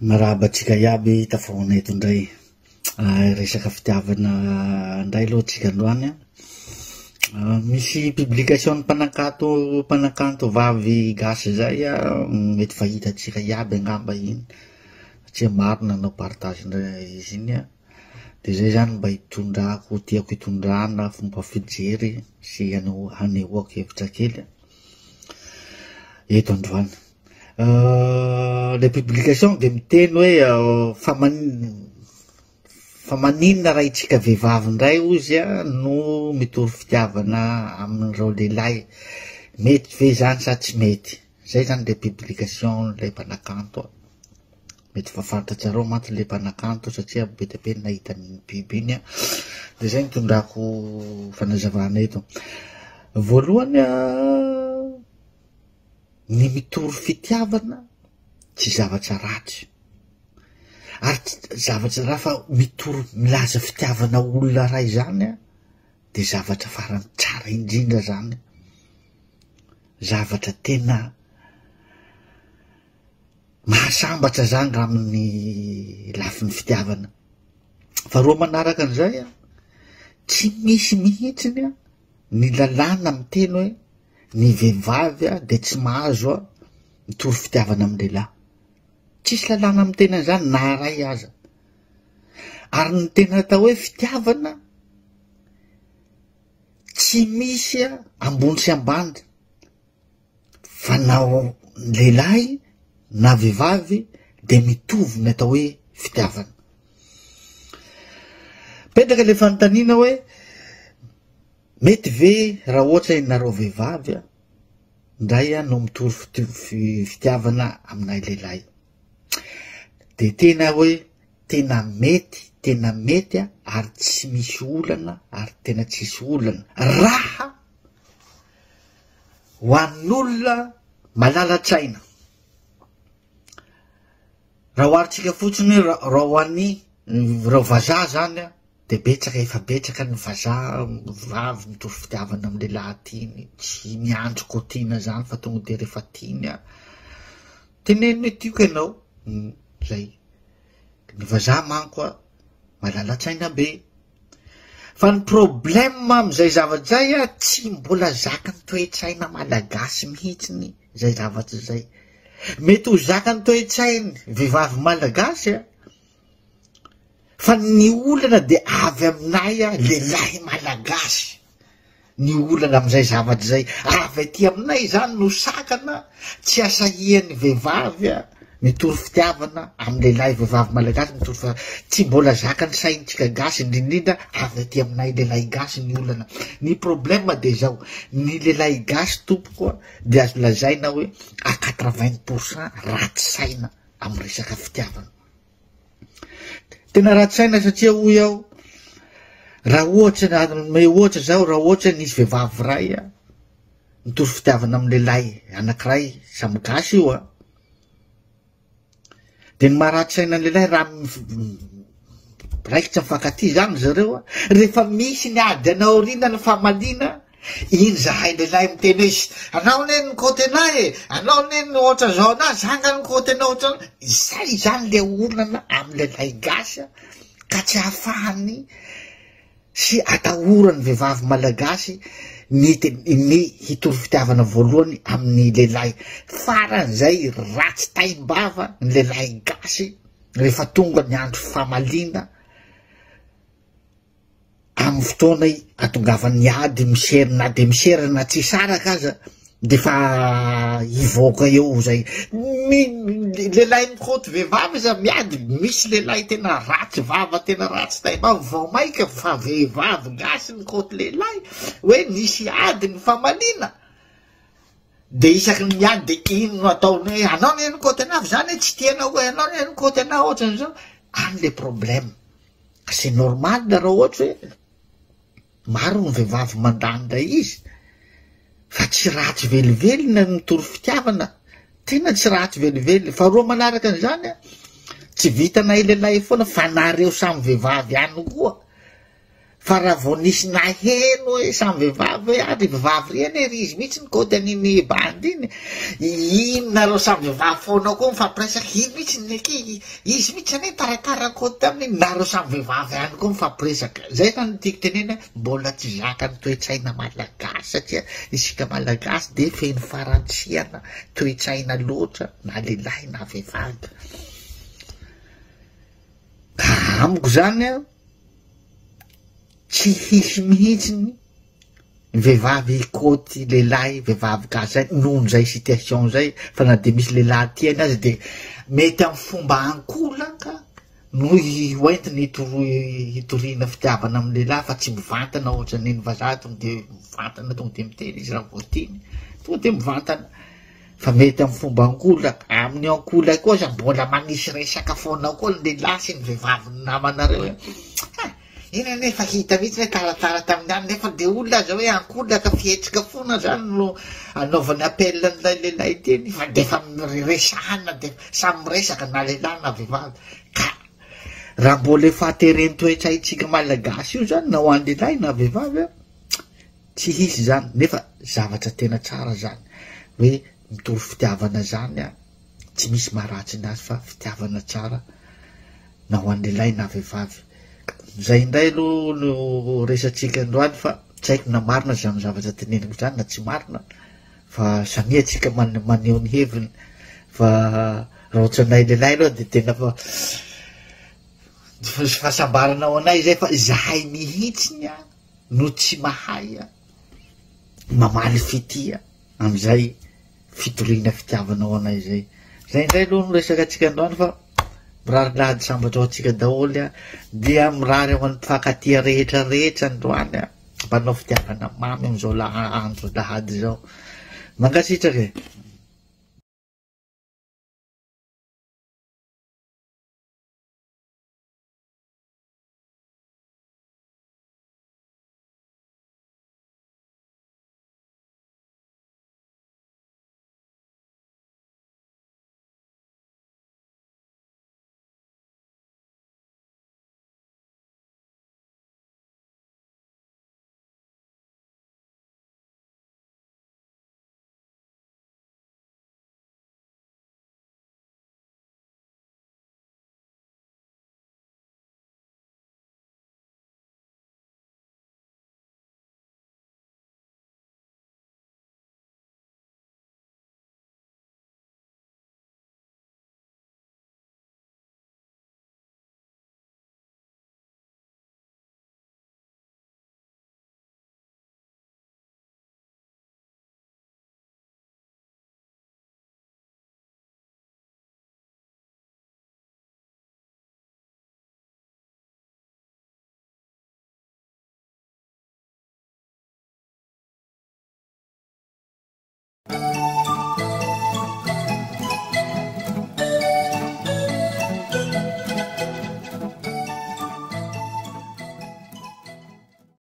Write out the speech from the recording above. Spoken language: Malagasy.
Marabatsika iaby tafahoana eto indray. Resaka fitiavana indray aloha tsika androany. Misy publication mpanakanto vavy gasy zay mety fahitatsika iaby angamba iny satria maro nanao partage izy iny de zay zany mba hitondrako tiako hitondrana fomba fijery sy hanehoako hevitra kely eto androany. Les publications de miteny hoe fa maninona raha itsika vehivavy indray ozy no mitory fitiavana amin'ireo lehilahy, mety ve zany sa tsy mety? Zay zany le publication le mpanakanto. Mety fahafantatsareo mantsy le mpanakanto satria be dia be nahita ny biby iny de zay nitondrako fanazavana eto. Voalohany ny mitory fitiavana tsy zavatra ratsy ary zavatra raha fa mitory milaza fitiavana olona ray zany de zavatra farany tsara indrindra zany, zavatra tena mahasambatra zany raha amin'ny lafin'ny fitiavana. Faharoa manaraka an'izay tsy misy mihitsiny ny lalàna miteny hoe ny vehivavy de tsy mahazo mitory fitiavana amin'ny lehilahy. Tsisy lalàna miteny an'izany na ray aza. Ary ny tena atao hoe fitiavana tsy misy ambony sy ambany fa na lehilahy na vehivavy de mitovy ny atao hoe fitiavana. Petraka le fanontaniana hoe mety ve raha ohatra ianareo vehivavy ndray no mitory fitiavana aminay lehilahy? De tena hoe tena mety ary tsy misy olana ary tena tsisy olana raha ho an'olona malala-tsaina. Raha oharitsika fotsiny raha ho an'ny reo vazaha zany de efa betsaka ny vazaha vavy mitory fitiavana amin'ny lehilahy tiany, tsy miandry kotiana zany fa tonga de rehefa tiany teneniny hoe tiako ianao. Zay ny vazaha manko malala-tsaina be. Fa ny problème am'izay zavatra zay tsy mbola zaka ny toe-tsaina malagasy mihitsiny zay zavatra zay. Mety ho zaka ny toe-tsainy vehivavy malagasy fa ny olana de avy aminay lehilahy malagasy. Ny olana am'izay zavatra zay avy aty aminay zany no sakana tsy asahian'ny vehivavy mitory fitiavana amin'ny lehilahy vehivavy malagasy mitory tsy mbola zaka ny saintsika gasy indrindrindra avy aty aminay lehilahy gasy ny olana. Ny problème de zao, ny lehilahy gasy tompoko de azo lazaina hoe à 80% ratsy saina amin'ny resaka fitiavana. Tena ratsy saina satria hoy aho raha ohatra zao raha ohatra nisy vehivavy ray mitory fitiavana amin'ny lehilahy anankiray samy gasy io de ny maharatsy saina ny lehilahy raha raikitra mifankaty zany zareo rehefa misy ny ady anaoriana ny fahamaliana iny zahay lehilahy miteny hoe anao ne ny koty anay anao ne ny ohatra zao ana zanga ny koty anao ohatra zay zany le olana amin'ny lehilahy gasy ka tsy ahafahany sy atahorany vehivavy malagasy ny hitory fitiavana voalohany amin'ny lehilahy. Faran'izay ratsy taimbava ny lehilahy gasy rehefa tonga ny andro fahamaliana amin'ny fotoana atongavan'ny ady miserina de miserina tsy saraka aza de fa hivoaka eo zay. Lehilahy mikoty vehivavy za miady misy lehilahy tena ratsy vava tena ratsy taimbava vao maika fa vehivavy gasy mikoty lehilahy hoe nisy ady ny fahamaliana de isaky ny miady de ino no ataony hoe anao ne ny koty anavy zany tsy tianao hoe anao ne ny koty anao ohatran'izao. Any le problème. C'est normal raha ohatra hoe maro ny vehivavy mandandra izy fa tsy ratsy velively mitory fitiavana, tena tsy ratsy velively. Faharoa manaraka an'izany tsy vitanay lehilahy foana fa nareo samy vehivavy ihany koa fa raha vao nisy naheno hoe samy vehivavy hoe ary vehivavy reny ry izy mihitsy ny kody an'iny bandy iny, ino nareo samy vehivavy foana koa mifampiresaka, ino mihitsy neky izy mihitsy ane taratara kody tamin'iny, nareo samy vehivavy ihany koa mifampiresaka. Zay fa no tiako tenena mbola tsy zaka ny toe-tsaina malagasy, satria isika malagasy de feno farantsiana toe-tsaina loatra na lehilahy na vehivavy. Ka amiko zany a tsy hisy mihitsy vehivavy kôty lehilahy vehivavy gasy zay nohon' zay situation zay, fa na de misy lehilahy tiany azy de mety amy fomba ankolaka no hoentiny hitoriana fitiavana amy lehilahy, fa tsy mivantana ohatra neny vazaha tonga de mivantana tonga de miteny izy raha voatiny tonga de mivantana, fa mety amy fomba ankolaka. Amin'ny ankolaka koa sa mbola manisy resaka foana koa ny lehilahy sy ny vehivavy namanareo iny nefa hita mihitsy hoe taratara tamin'ny any, nefa de olona aza hoe ankolaka fietrika foana zany no anaovany appel an'ilay lehilahy teny, fa de fa resahana de samy miresaka na lehilahy na vehivavy. Ka raha mbola efa atereny toe-tsaitsika malagasy io zany na ho an'ny lehilahy na vehivavy tsy hisy zany, nefa zavatra tena tsara zany hoe mitory fitiavana zany tsy misy maharatsy nazy fa fitiavana tsara na ho an'ny lehilahy na vehivavy. Zay indray aloha no resatsika androany, fa tsy haiko na marina zany zavatra teneniko zany na tsy marina, fa samia tsika maneho ny heviny, fa raha ohatra anay lehilahy aloha de tena fa fahasambarana ao anay zay fa zahay mihitsiny no tsy mahay mamaly fitia amizay fitoriana fitiavana ao anay zay. Zay indray aloha no resaka atsika androany, fa mirary lahady sambatra ao atsika daholy dia mirary ao amin'ny mpifankatia rehetra rehetra androany mpanao fitiavana mamy amizao andro lahady zao. Mankasitraka e.